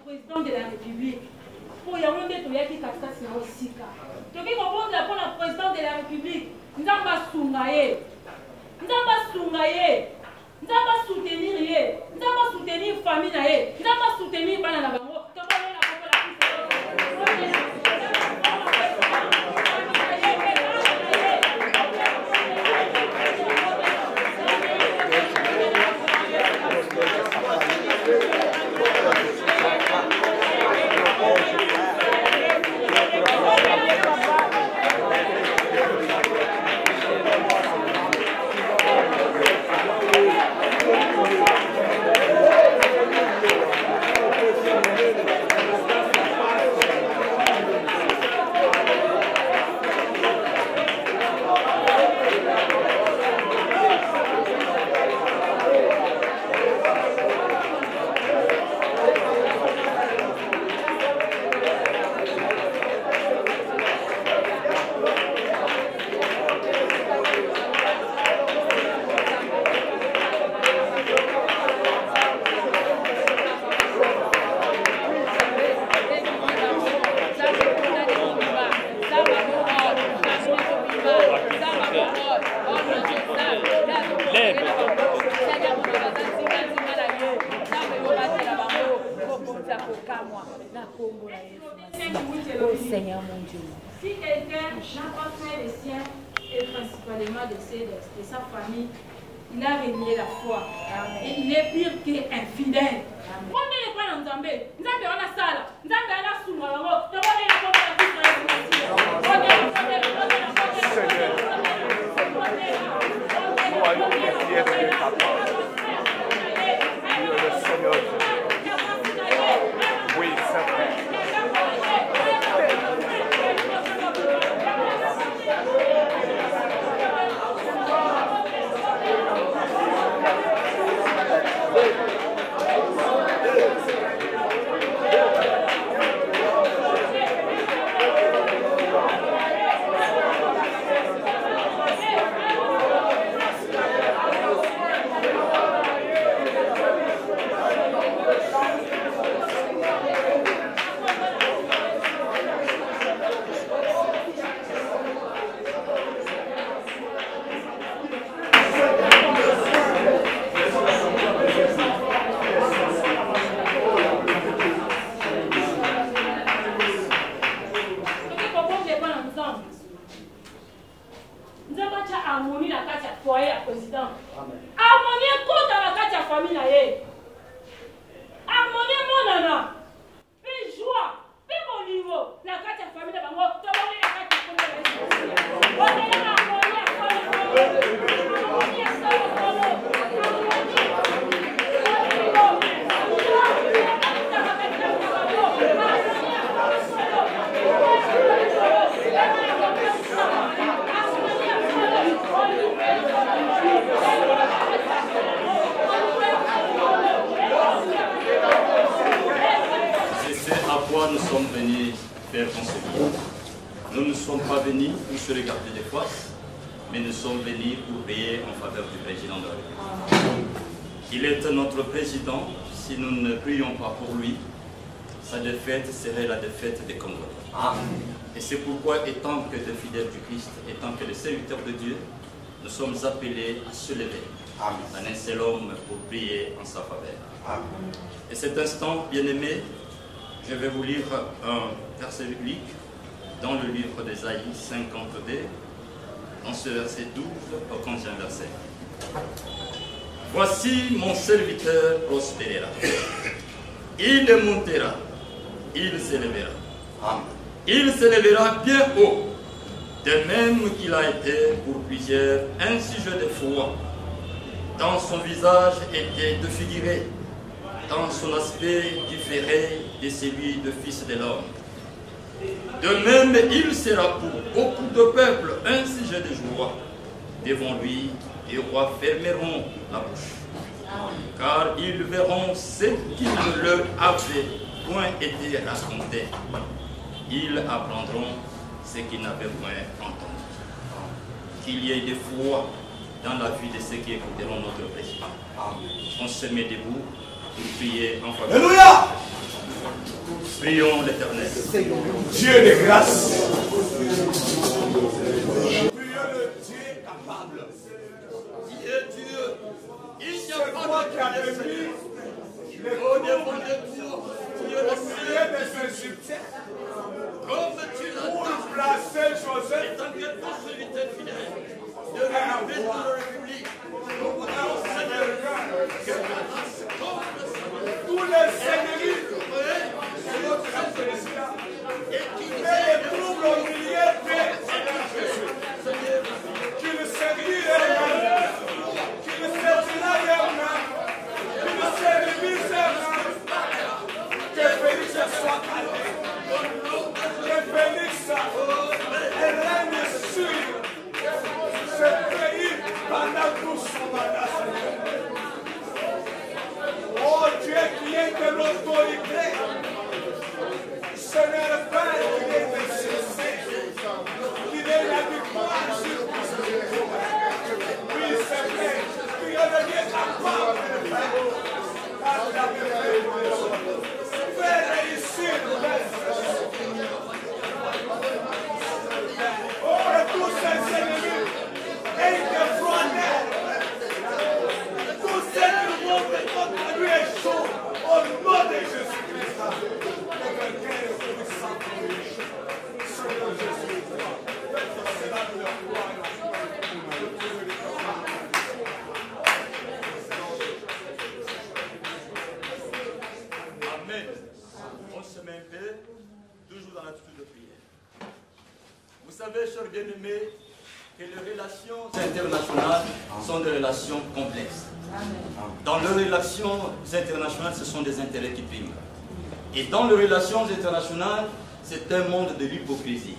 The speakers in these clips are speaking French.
président de la République. Pour y avoir des qui cassent aussi. Donc, il faut pour le président de la République. Nous avons soutenir. Nous avons soutenir. Nous avons soutenir famille. Nous avons soutenir Banana. Seigneur mon Dieu. Si quelqu'un n'a pas fait les siens, et principalement de sa famille, il a renié la foi. Et il est pire qu'infidèle. On ne pas dans Zambé. Nous avons la salle. Nous avons la soumra. Nous avons la oui, c'est vrai. Nous sommes venus faire conseiller. Nous ne sommes pas venus pour se regarder des faces, mais nous sommes venus pour prier en faveur du président de la République. Il est notre président. Si nous ne prions pas pour lui, sa défaite serait la défaite des Congolais. Et c'est pourquoi, étant que des fidèles du Christ, étant que des serviteurs de Dieu, nous sommes appelés à se lever en un seul homme pour prier en sa faveur. Et cet instant, bien-aimé, je vais vous lire un verset biblique dans le livre d'Ésaïe 52, dans ce verset 12 au 15e verset. Voici mon serviteur prospérera. Il montera, il s'élèvera. Il s'élèvera bien haut, de même qu'il a été pour plusieurs un sujet de foi. Dans son visage était défiguré, dans son aspect différé de celui de fils de l'homme. De même, il sera pour beaucoup de peuples un sujet de joie. Devant lui, les rois fermeront la bouche, car ils verront ce qui ne leur avait point été raconté. Ils apprendront ce qu'ils n'avaient point entendu. Qu'il y ait des foi dans la vie de ceux qui écouteront notre président. On se met debout pour prier en faveur. Alléluia. Prions l'Éternel. Dieu de grâce. Prions le Dieu capable. Dieu, il n'y a pas Toi de qui as Dieu béni les au devant de toi. Dieu le prières sait, des Égyptiens comme tu l'as pour dit. placer Joseph Et tant que ton serviteur fidèle de relever dans la République, nous voudrons, Seigneur, que grâce contre tous les ennemis de notre président et qui et les troubles au milieu de Jésus. Qu'il servira qu'il servira qu'il servira que Félix soit calme, que Félix règne sur ce pays pendant tout son mandat. Oh Dieu qui est de l'autorité, Seigneur Père qui est de cesser, qui est la victoire sur tout. Oui, c'est vrai, tu es le Dieu capable de faire. Car tu avais fait pour les autres. Fais réussir oh, et tous ces ennemis, et des frontières, tous ceux qui montent contre lui échouent au nom de Jésus-Christ. Le vainqueur est puissant pour lui. Seigneur Jésus, c'est là que leur gloire. Amen. On se met un peu, toujours dans l'attitude de prière. Vous savez, chers bien-aimés, que les relations internationales sont des relations complexes. Dans les relations internationales, ce sont des intérêts qui priment. Et dans les relations internationales, c'est un monde de l'hypocrisie.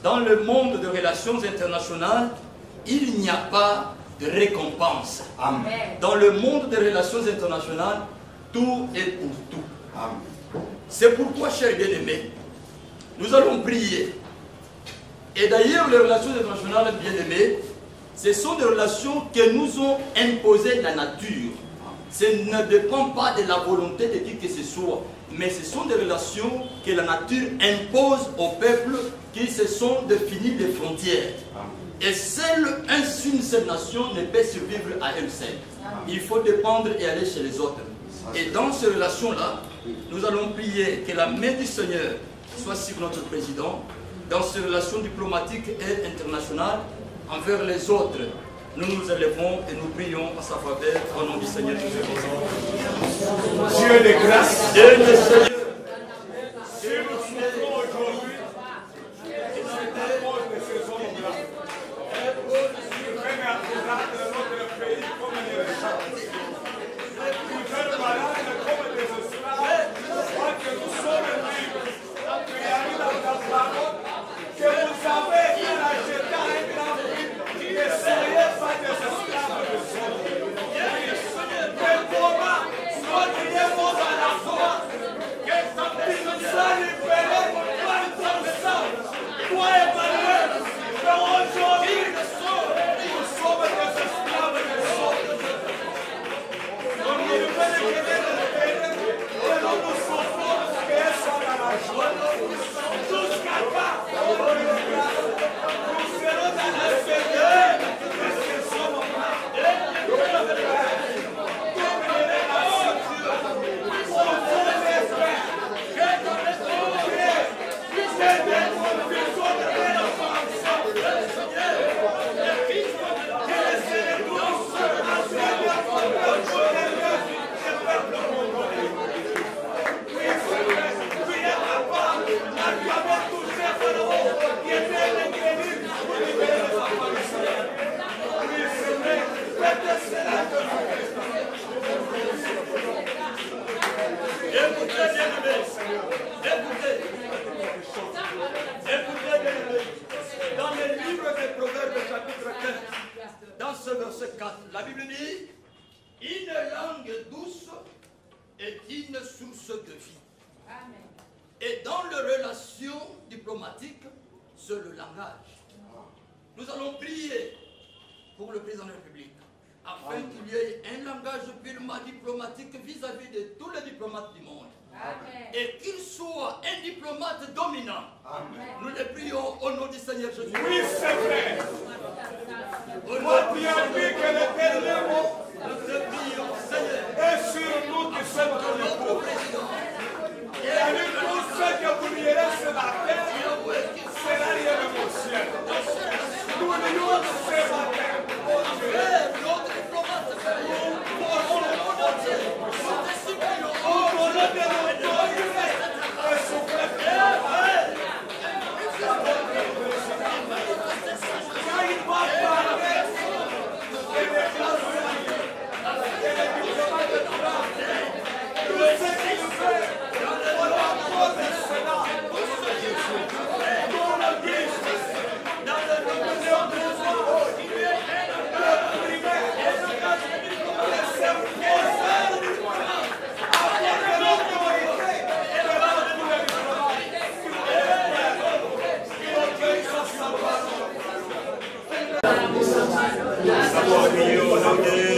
Dans le monde des relations internationales, il n'y a pas de récompense. Dans le monde des relations internationales, tout est pour tout. C'est pourquoi, chers bien-aimés, nous allons prier. Et d'ailleurs, les relations internationales, bien-aimés, ce sont des relations que nous ont imposées la nature. Ce ne dépend pas de la volonté de qui que ce soit, mais ce sont des relations que la nature impose au peuple qui se sont définies des frontières. Et seule une seule nation ne peut survivre à elle seule. Il faut dépendre et aller chez les autres. Et dans ces relations-là, nous allons prier que la main du Seigneur soit sur notre président, dans ces relations diplomatiques et internationales, envers les autres. Nous nous élevons et nous prions à sa faveur au nom du Seigneur Jésus-Christ. Dieu de grâce. Dieu de Seigneur. Si nous souffrons aujourd'hui, c'est à cause de ces hommes-là. Ils viennent à notre pays comme des réchappés. Ils viennent malades comme des esclaves. Parce que nous sommes libres. Il y a eu dans ta parole que vous avez fait la jeter à un grand prix. Ne soyez pas des esclaves de sol. Que comment notre Dieu monte à la foi. Il nous a libérés par ton sang. Toi, Emmanuel, mais aujourd'hui, nous sommes des esclaves de sol. Donc, nous devons les guérir et nous nous souffrons qu'elles soient dans la joie. Jusqu'à quand nous serons dans la Seigneur de ces hommes-là. Dans le livre des Proverbes, chapitre 15, dans ce verset 4, la Bible dit: une langue douce est une source de vie. Et dans les relations diplomatiques, c'est le langage. Nous allons prier pour le président de la République. afin qu'il y ait un langage purement diplomatique vis-à-vis de tous les diplomates du monde. Amen. Et qu'il soit un diplomate dominant. Nous le prions au nom du Seigneur Jésus. Oui, c'est vrai. Moi, tu as dit que l'éternel Nous te prions, Seigneur. est sur nous qui sommes ton époux. Et avec tout ce que vous lirez sur la terre, sera lié au ciel. Nous lions ce matin. Frère, notre diplomate, Père, pour le monde entier, nous te supplions, Oh, mon Dieu, et souffle. Quand il va parler, et les classes, et les diplomates de droit, tout ce qu'il fait, on la pose au Sénat. Dans l'Église, dans le nom de Jésus, le primaire, le service, avec l'autorité et le rang de tous les diplomates. Il obéit à sa parole. Savoir au nom de